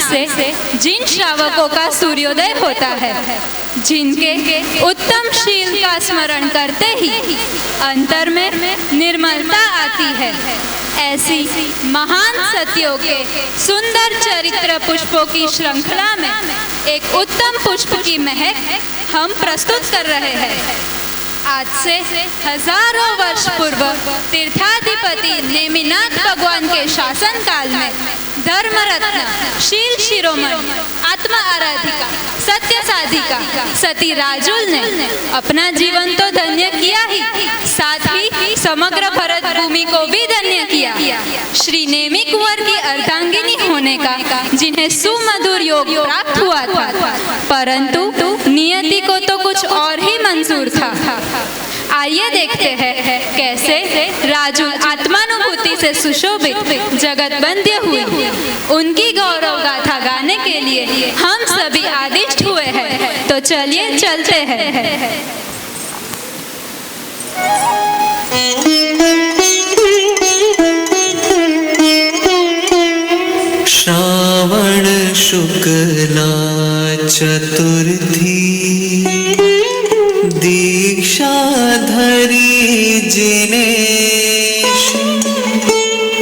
से जिन श्रावकों का सूर्योदय होता है, जिनके उत्तम शील का स्मरण करते ही अंतर में निर्मलता आती है, ऐसी महान सतियों के सुंदर चरित्र पुष्पों की श्रृंखला में एक उत्तम पुष्प की महक हम प्रस्तुत कर रहे हैं। आज से हजारों वर्ष पूर्व तीर्थाधिपति नेमिनाथ भगवान के शासन काल में धर्मरत्न, शील शिरोमणि, आत्मा आराधिका, सत्य साधिका सती राजुल ने अपना जीवन तो धन्य किया ही, साथ ही समग्र भरत भूमि को भी धन्य किया। श्री नेमि कुंवर की अर्धांगिनी होने का जिन्हें सुमधुर योग प्राप्त हुआ था, परंतु नियति को तो कुछ और ही मंजूर था। आइए देखते हैं कैसे राजुल आत्मानुभूति से सुशोभित जगत बंध्य हुई। उनकी गौरव गाथा गाने के लिए हम सभी आदिष्ट हुए हैं, तो चलिए चलते हैं। श्रावण शुक्ला चतुर्थी, दीक्षा धरी जिनेश,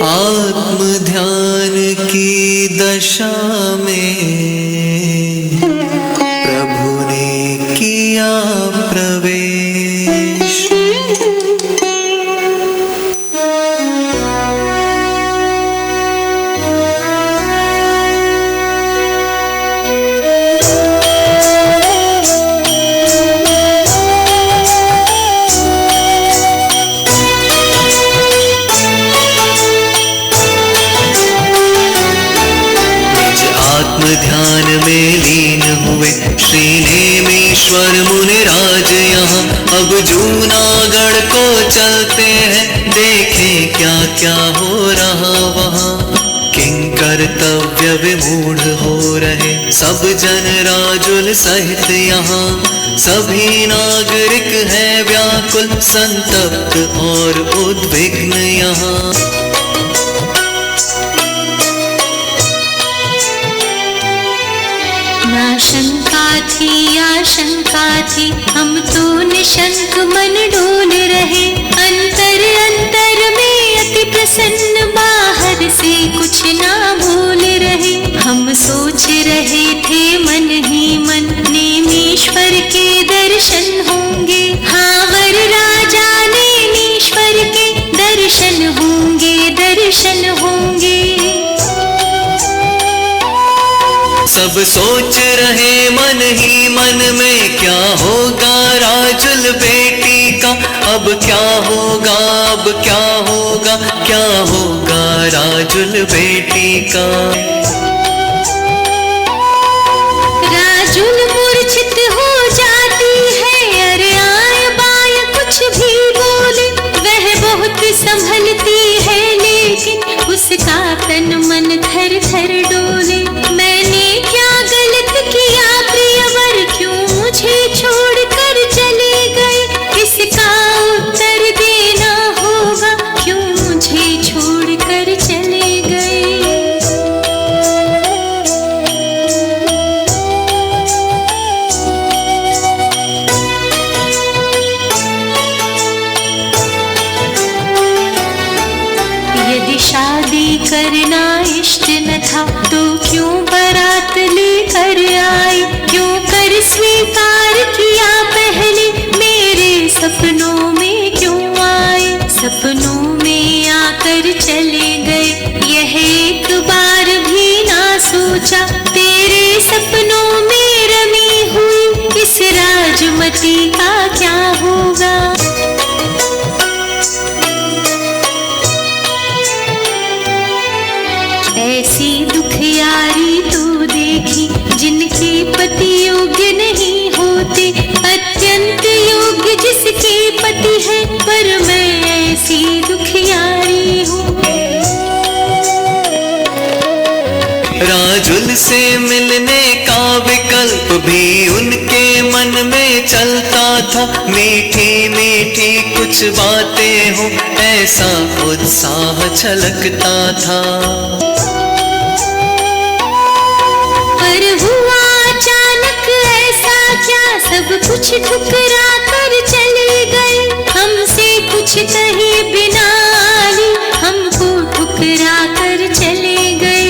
आत्म ध्यान की दशा में प्रभु ने किया प्रवेश। ध्यान में लीन हुए श्री नेमीश्वर मुनिराज यहाँ। अब जूनागढ़ को चलते हैं, देखें क्या क्या हो रहा वहाँ। किंकर्तव्य विमूढ़ हो रहे सब जन राजुल सहित यहाँ। सभी नागरिक हैं व्याकुल, संतप्त और उद्विग्न यहाँ। आशंका थी हम तो निशंक मन डोल रहे। अंतर अंतर में अति प्रसन्न, बाहर से कुछ ना भूल रहे। हम सोच रहे थे मन ही मन, नेमीश्वर के दर्शन होंगे। हाँ वर राजा नेमीश्वर के दर्शन होंगे, दर्शन होंगे। सब सोच रहे मन ही मन में, क्या होगा राजुल बेटी का। अब क्या होगा, अब क्या होगा, क्या होगा राजुल बेटी का। राजुल मूर्छित हो जाती है, अरे आए बाय कुछ भी बोले। वह बहुत संभलती है लेकिन उसका तन मन थर थर डोले। मैंने क्या गलत किया प्रियवर, क्यों मुझे छोड़कर चले गए। इसका उत्तर देना होगा, क्यों मुझे छोड़कर चले गए। यदि शादी करना इष्ट न था तो क्यों बारात लेकर आए। क्यों कर स्वीकार किया पहले, मेरे सपनों में क्यों आए। सपनों में आकर चले गए, यह एक बार भी ना सोचा। तेरे सपनों में रमी हुई इस राजमती का क्या होगा। ऐसी दुखियारी तो देखी जिनके पति योग्य नहीं होते, अत्यंत योग्य जिसके पति है, पर मैं ऐसी दुखियारी हूँ। राजुल से मिलने का विकल्प भी उनके मन में चलता था। मीठी मीठी कुछ बातें हो, ऐसा उत्साह छलकता था। कुछ ठुकरा कर चले गए, हमसे कुछ कहे बिना ली हमको ठुकरा कर चले गए।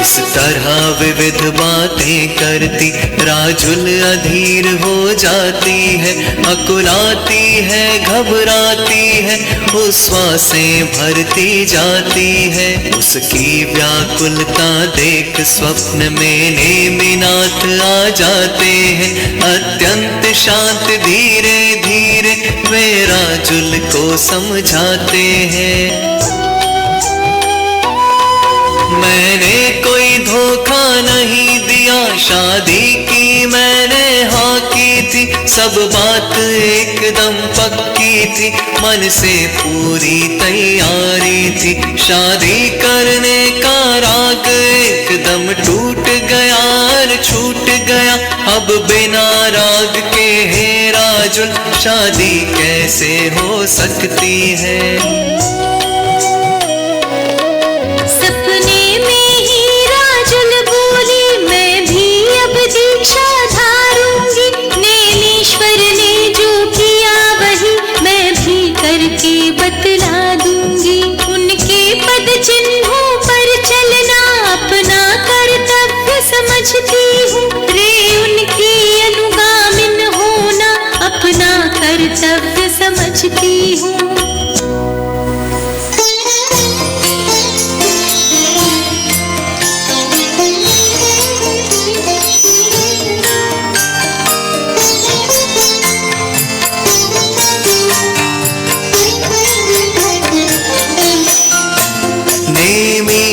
इस तरह विविध बातें करती राजुल अधीर हो जाती है, अकुलाती है, घबराती है, उस्वासें भरती जाती है। उसकी व्याकुलता देख स्वप्न में नेमिनाथ आ जाते हैं, अत्यंत शांत धीरे धीरे वे राजुल को समझाते हैं। मैंने कोई धोखा नहीं दिया, शादी की मैंने हाँ की थी, सब बात एकदम पक्की थी, मन से पूरी तैयारी थी। शादी करने का राग एकदम टूट गया और छूट गया, अब बिना राग के है राजुल शादी कैसे हो सकती है। बतला दूंगी उनके पद चिन्हों पर चलना अपना कर्तव्य समझती हूँ रे, उनकी अनुगामिन होना अपना कर्तव्य समझती हूँ।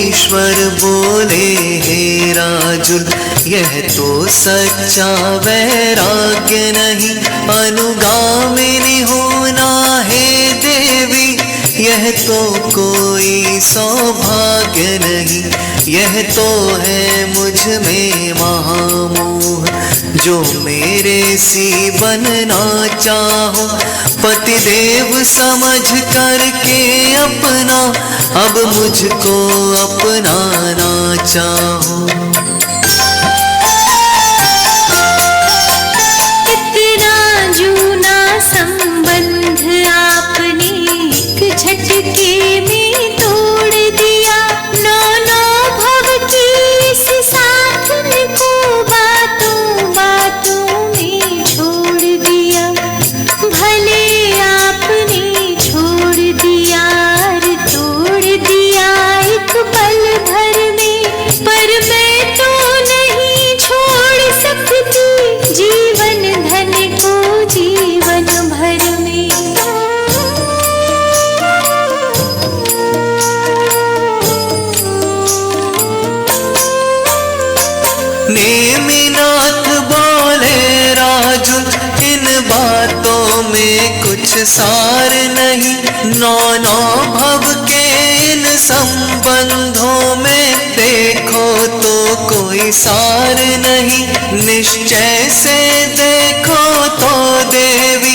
ईश्वर बोले हे राजुल यह तो सच्चा वैराग्य नहीं, अनुगामिनी होना है देवी यह तो कोई सौभाग्य नहीं। यह तो है मुझ में महामोह जो मेरे सी बनना चाहो, पतिदेव समझ करके अपना अब मुझको अपनाना चाहो। इतना जूना संबंध आपने एक झटके में तोड़ दिया, नौ भव की इस साथन को बातों बातों में छोड़ दिया। भले आपने छोड़ दिया तोड़ दिया एक पल भर में, पर मैं तो नहीं छोड़ सकती जीवन धन को जीवन भर में। नेमिनाथ बोले राजुल इन बातों में कुछ सार नहीं, नौ भव के इन संबंधों में देखो तो कोई सार नहीं। निश्चय से देखो तो देवी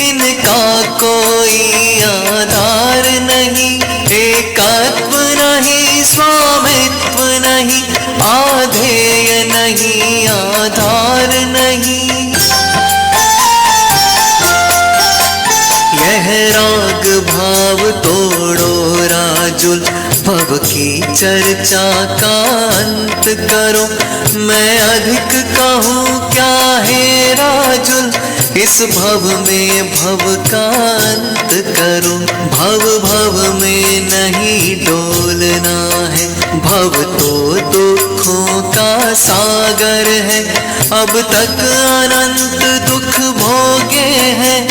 इनका कोई आधार नहीं, एकत्व नहीं स्वामित्व नहीं, आधेय नहीं आधार नहीं। यह राग भाव तोड़ो राजुल, भव की चर्चा का अंत करो, मैं अधिक कहूँ क्या है राजुल, इस भव में भव का अंत करो। भव भव में नहीं डोलना है, भव तो दुखों का सागर है, अब तक अनंत दुख भोगे हैं,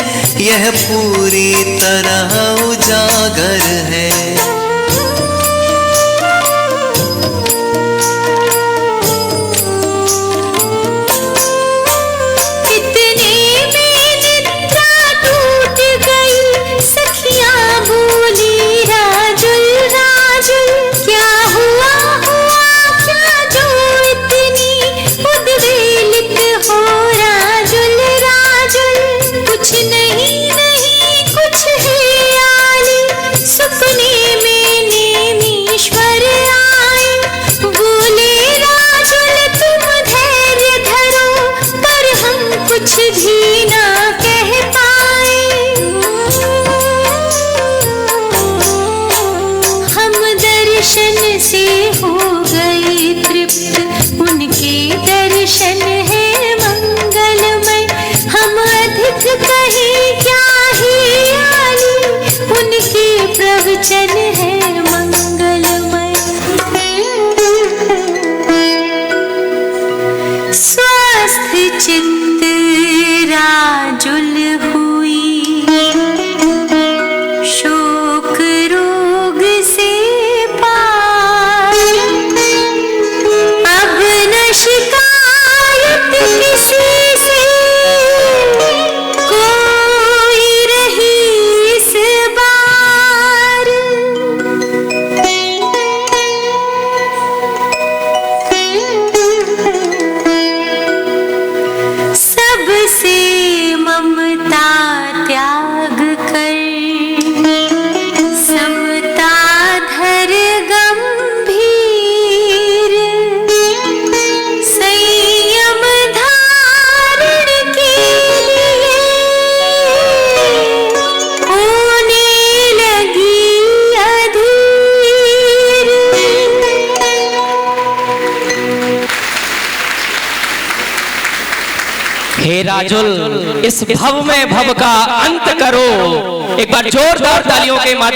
यह पूरी तरह उजागर है। कुछ नहीं नहीं प्रवचन है मंगलमय। स्वस्थ चित्त राजुल हुई, शोक रोग से पार। अब न शिकायत किसी से कोई रही इस बार। सबसे ममता त्याग कर, समता धर गंभीर। संयम धारण के लिए होने लगी अधीर। हे राजुल, इस भव में भव का अंत करो। एक बार जोरदार तालियों के माध्यम